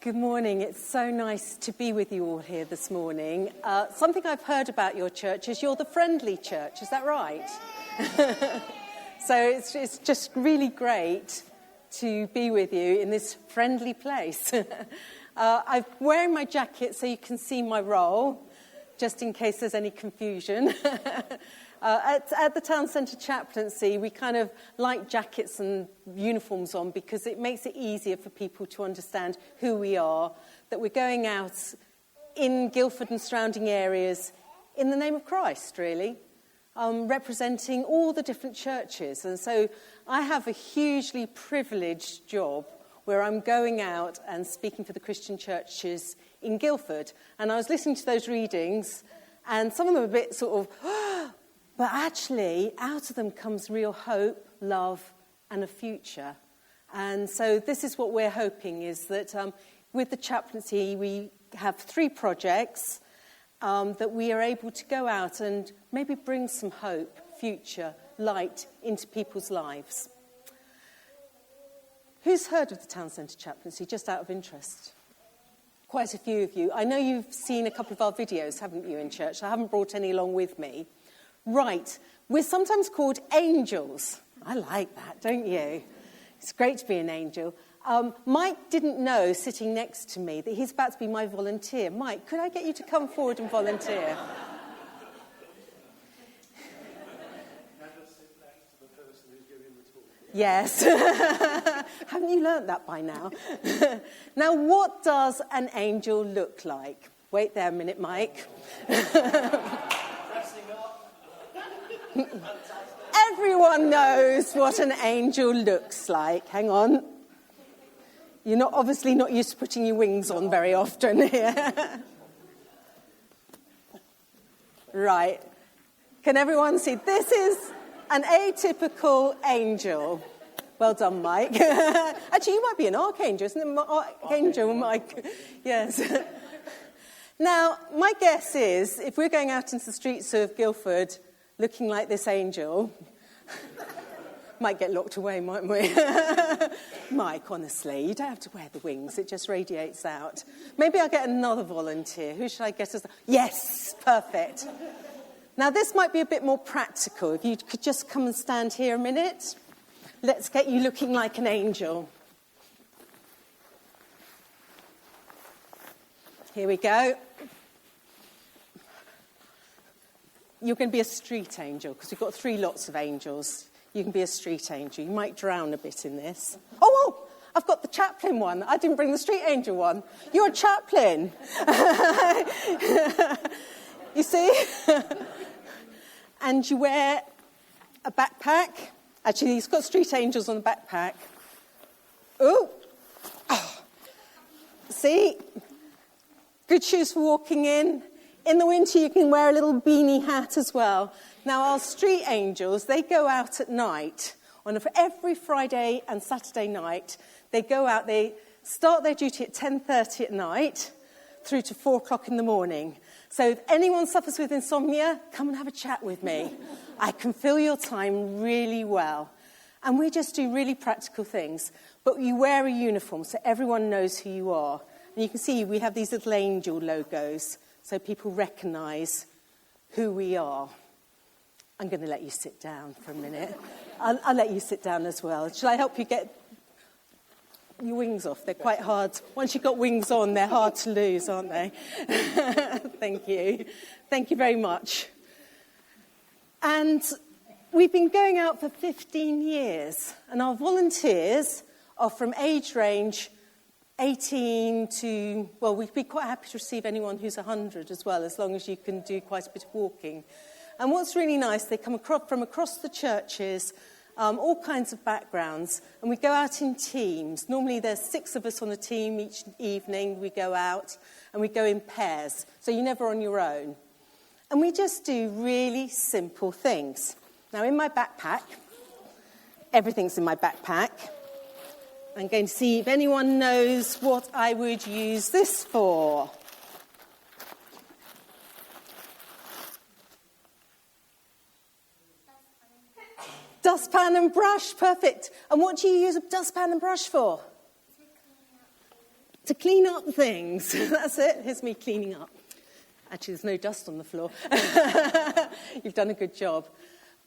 Good morning. It's so nice to be with you all here this morning. Something I've heard about your church is you're the friendly church. Is that right? So it's just really great to be with you in this friendly place. I'm wearing my jacket so you can see my role, just in case there's any confusion. At the town centre chaplaincy, we kind of like jackets and uniforms on because it makes it easier for people to understand who we are, that we're going out in Guildford and surrounding areas in the name of Christ, really, representing all the different churches. And so I have a hugely privileged job where I'm going out and speaking for the Christian churches in Guildford. And I was listening to those readings, and some of them are a bit sort of... But actually, out of them comes real hope, love, and a future. And so this is what we're hoping, is that with the chaplaincy, we have 3 projects that we are able to go out and maybe bring some hope, future, light into people's lives. Who's heard of the town centre chaplaincy, just out of interest? Quite a few of you. I know you've seen a couple of our videos, haven't you, in church? I haven't brought any along with me. Right, we're sometimes called angels. I like that, don't you? It's great to be an angel. Mike didn't know, sitting next to me, that he's about to be my volunteer. Mike, could I get you to come forward and volunteer? Yes. Haven't you learnt that by now? Now, what does an angel look like? Wait there a minute, Mike. Everyone knows what an angel looks like. Hang on. You're obviously not used to putting your wings on very often here. Right. Can everyone see? This is an atypical angel. Well done, Mike. Actually, you might be an archangel, isn't it? Archangel, Mike. Yes. Now, my guess is, if we're going out into the streets of Guildford looking like this angel, might get locked away, mightn't we? Mike, honestly, you don't have to wear the wings. It just radiates out. Maybe I'll get another volunteer. Who should I get as... Yes, perfect. Now, this might be a bit more practical. If you could just come and stand here a minute. Let's get you looking like an angel. Here we go. You're going to be a street angel, because we've got 3 lots of angels. You can be a street angel. You might drown a bit in this. Oh, I've got the chaplain one. I didn't bring the street angel one. You're a chaplain. You see? And you wear a backpack. Actually, he's got street angels on the backpack. Oh. See? Good shoes for walking in. In the winter, you can wear a little beanie hat as well. Now, our street angels, they go out at night. Every Friday and Saturday night, they go out. They start their duty at 10:30 at night through to 4 o'clock in the morning. So if anyone suffers with insomnia, come and have a chat with me. I can fill your time really well. And we just do really practical things. But you wear a uniform so everyone knows who you are. And you can see we have these little angel logos, so people recognise who we are. I'm going to let you sit down for a minute. I'll let you sit down as well. Shall I help you get your wings off? They're quite hard. Once you've got wings on, they're hard to lose, aren't they? Thank you. Thank you very much. And we've been going out for 15 years. And our volunteers are from age range 18 to, well, we'd be quite happy to receive anyone who's 100 as well, as long as you can do quite a bit of walking. And what's really nice, they come from across the churches, all kinds of backgrounds, and we go out in teams. Normally there's 6 of us on a team each evening. We go out and we go in pairs, so you're never on your own. And we just do really simple things. Now, in my backpack, everything's in my backpack. I'm going to see if anyone knows what I would use this for. Dustpan and brush, perfect. And what do you use a dustpan and brush for? to clean up things. That's it. Here's me cleaning up. Actually, there's no dust on the floor. You've done a good job.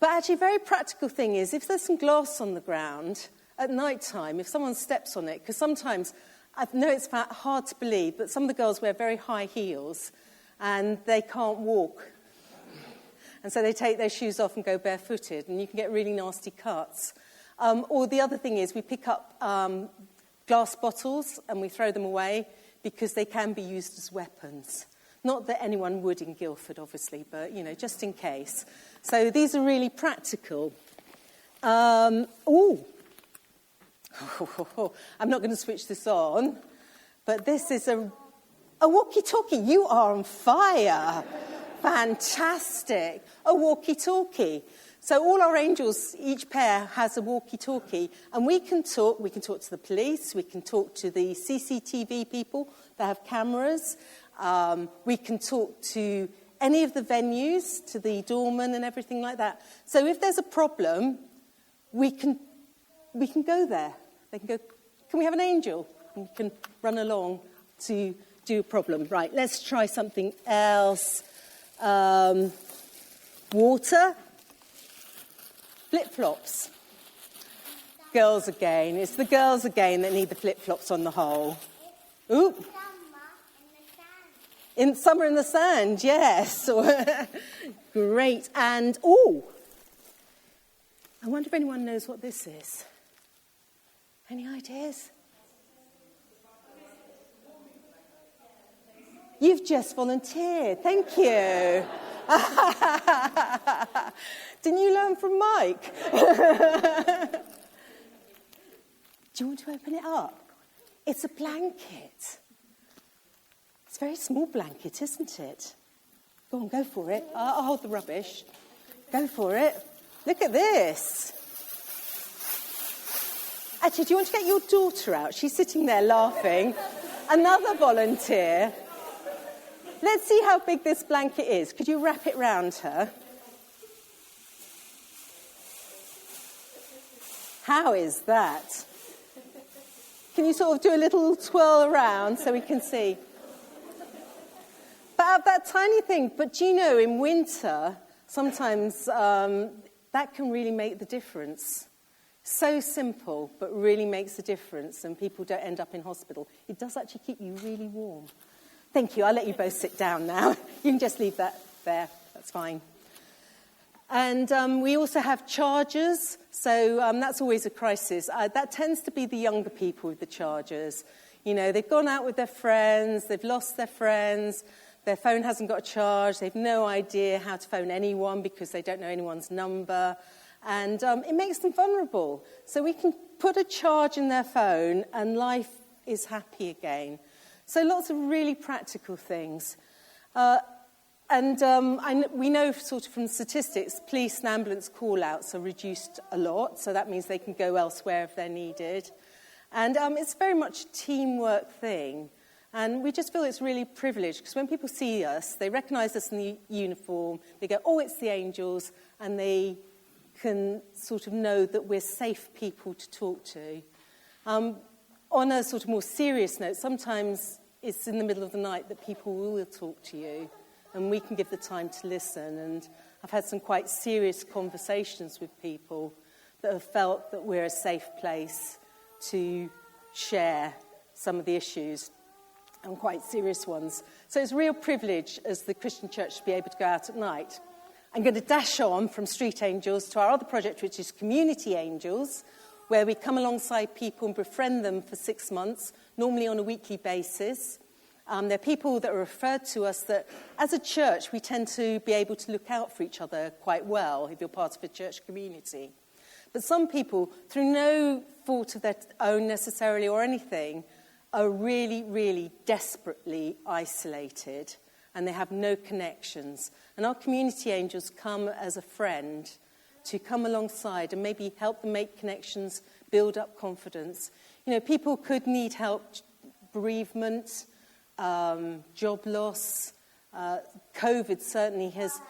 But actually, a very practical thing is, if there's some glass on the ground at night time, if someone steps on it, because sometimes, I know it's hard to believe, but some of the girls wear very high heels and they can't walk. And so they take their shoes off and go barefooted, and you can get really nasty cuts. Or the other thing is, we pick up glass bottles and we throw them away because they can be used as weapons. Not that anyone would in Guildford, obviously, but, just in case. So these are really practical. I'm not going to switch this on, but this is a walkie-talkie. You are on fire. Fantastic. A walkie-talkie. So all our angels, each pair has a walkie-talkie, and we can talk to the police, we can talk to the CCTV people that have cameras, we can talk to any of the venues, to the doorman and everything like that. So if there's a problem, we can go there. They can go, can we have an angel? And we can run along to do a problem. Right, let's try something else. Water. Flip-flops. Girls again. It's the girls again that need the flip-flops on the whole. Ooh. In summer in the sand, yes. Great. And, I wonder if anyone knows what this is. Any ideas? You've just volunteered. Thank you. Didn't you learn from Mike? Do you want to open it up? It's a blanket. It's a very small blanket, isn't it? Go on, go for it. I'll hold the rubbish. Go for it. Look at this. Actually, do you want to get your daughter out? She's sitting there laughing. Another volunteer. Let's see how big this blanket is. Could you wrap it round her? How is that? Can you sort of do a little twirl around so we can see? But out of that tiny thing, but do you know, in winter, sometimes that can really make the difference. So simple, but really makes a difference, and people don't end up in hospital. It does actually keep you really warm. Thank you. I'll let you both sit down now. You can just leave that there. That's fine. And we also have chargers. So that's always a crisis. That tends to be the younger people with the chargers. They've gone out with their friends. They've lost their friends. Their phone hasn't got a charge. They've no idea how to phone anyone because they don't know anyone's number. And it makes them vulnerable. So we can put a charge in their phone and life is happy again. So lots of really practical things. We know sort of from statistics, police and ambulance call-outs are reduced a lot, so that means they can go elsewhere if they're needed. And it's very much a teamwork thing. And we just feel it's really privileged, because when people see us, they recognise us in the uniform, they go, oh, it's the angels, and they can sort of know that we're safe people to talk to. On a sort of more serious note, sometimes it's in the middle of the night that people will talk to you, and we can give the time to listen. And I've had some quite serious conversations with people that have felt that we're a safe place to share some of the issues, and quite serious ones. So it's a real privilege as the Christian church to be able to go out at night. I'm going to dash on from Street Angels to our other project, which is Community Angels, where we come alongside people and befriend them for 6 months, normally on a weekly basis. They're people that are referred to us that, as a church, we tend to be able to look out for each other quite well if you're part of a church community. But some people, through no fault of their own necessarily or anything, are really, really desperately isolated, and they have no connections. And our community angels come as a friend to come alongside and maybe help them make connections, build up confidence. People could need help, bereavement, job loss. COVID certainly has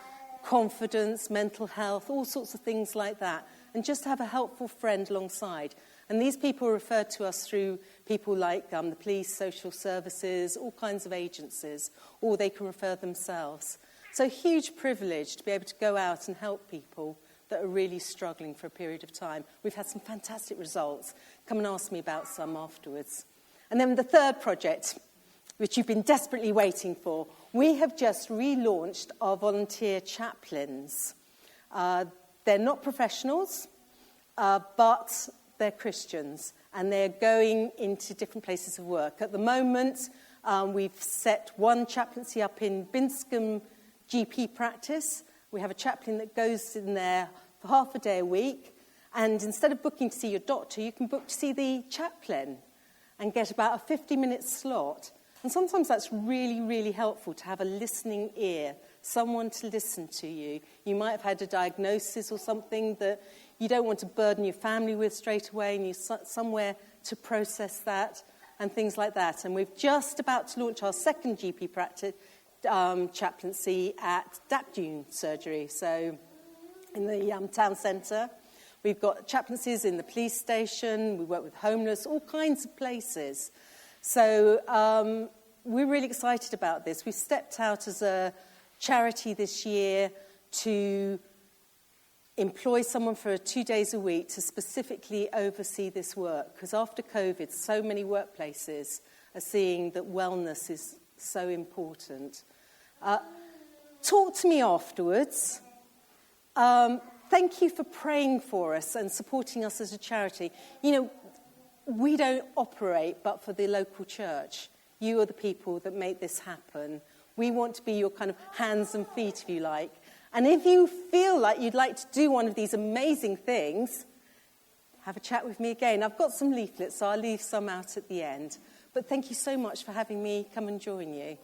confidence, mental health, all sorts of things like that. And just to have a helpful friend alongside. And these people are referred to us through people like the police, social services, all kinds of agencies, or they can refer themselves. So huge privilege to be able to go out and help people that are really struggling for a period of time. We've had some fantastic results. Come and ask me about some afterwards. And then the third project, which you've been desperately waiting for, we have just relaunched our volunteer chaplains. They're not professionals, but they're Christians, and they're going into different places of work. At the moment, we've set one chaplaincy up in Binscombe GP practice. We have a chaplain that goes in there for half a day a week, and instead of booking to see your doctor, you can book to see the chaplain and get about a 50-minute slot. And sometimes that's really, really helpful to have a listening ear, someone to listen to you. You might have had a diagnosis or something that you don't want to burden your family with straight away, and you somewhere to process that and things like that. And we're just about to launch our second GP practice chaplaincy at Dapdune Surgery, so in the town centre. We've got chaplaincies in the police station. We work with homeless, all kinds of places. So we're really excited about this. We've stepped out as a charity this year to employ someone for 2 days a week to specifically oversee this work. Because after COVID, so many workplaces are seeing that wellness is so important. Talk to me afterwards. Thank you for praying for us and supporting us as a charity. You know, we don't operate but for the local church. You are the people that make this happen. We want to be your kind of hands and feet, if you like. And if you feel like you'd like to do one of these amazing things, have a chat with me again. I've got some leaflets, so I'll leave some out at the end. But thank you so much for having me come and join you.